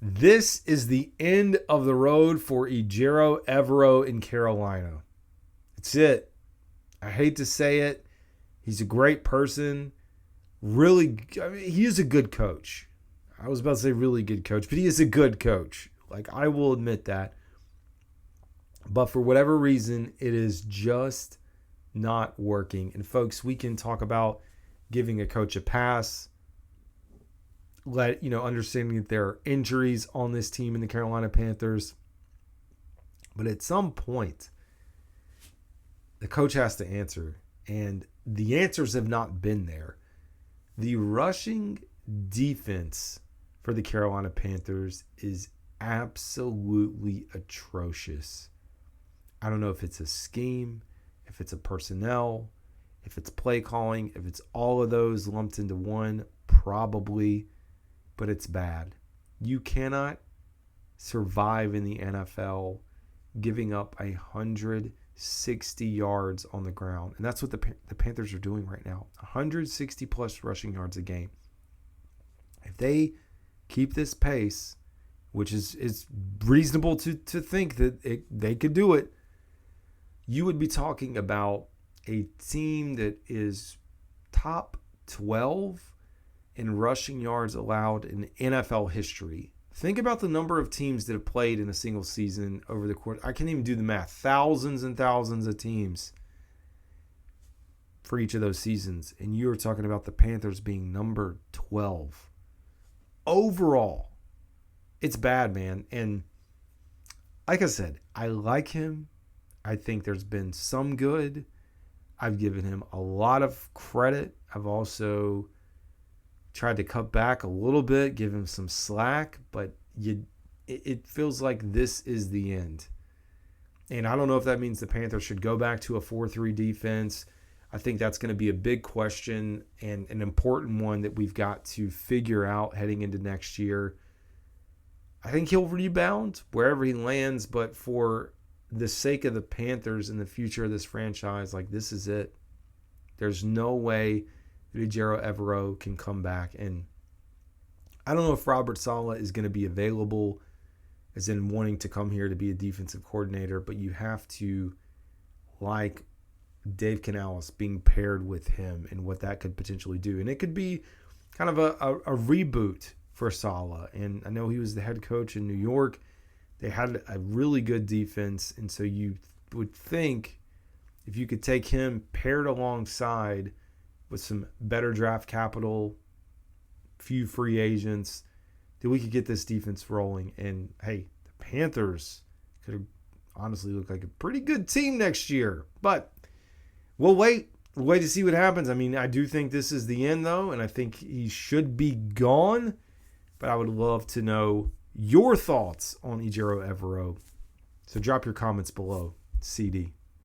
This is the end of the road for Ejiro Evero in Carolina. It's it. I hate to say it. He's a great person. He is a good coach. I was about to say really good coach, but he is a good coach. Like, I will admit that. But for whatever reason, it is just not working. And folks, we can talk about giving a coach a pass, understanding that there are injuries on this team in the Carolina Panthers. But at some point, the coach has to answer. And the answers have not been there. The rushing defense for the Carolina Panthers is absolutely atrocious. I don't know if it's a scheme, if it's a personnel, if it's play calling, if it's all of those lumped into one, probably, but it's bad. You cannot survive in the NFL giving up 160 yards on the ground. And that's what the Panthers are doing right now. 160 plus rushing yards a game. If they keep this pace, which is reasonable to think that they could do it, you would be talking about a team that is top 12 in rushing yards allowed in NFL history. Think about the number of teams that have played in a single season over the course. I can't even do the math. Thousands and thousands of teams for each of those seasons. And you were talking about the Panthers being number 12. Overall, it's bad, man. And like I said, I like him. I think there's been some good. I've given him a lot of credit. I've also tried to cut back a little bit, give him some slack, but it feels like this is the end. And I don't know if that means the Panthers should go back to a 4-3 defense. I think that's going to be a big question and an important one that we've got to figure out heading into next year. I think he'll rebound wherever he lands, but for the sake of the Panthers and the future of this franchise, like, this is it. There's no way that Ejiro Evero can come back. And I don't know if Robert Saleh is going to be available, as in wanting to come here to be a defensive coordinator, but you have to like Dave Canales being paired with him and what that could potentially do. And it could be kind of a reboot for Saleh. And I know he was the head coach in New York. They had a really good defense, and so you would think if you could take him paired alongside with some better draft capital, few free agents, that we could get this defense rolling. And, hey, the Panthers could honestly look like a pretty good team next year. But we'll wait. We'll wait to see what happens. I mean, I do think this is the end, though, and I think he should be gone. But I would love to know your thoughts on Ejiro Evero. So drop your comments below. CD.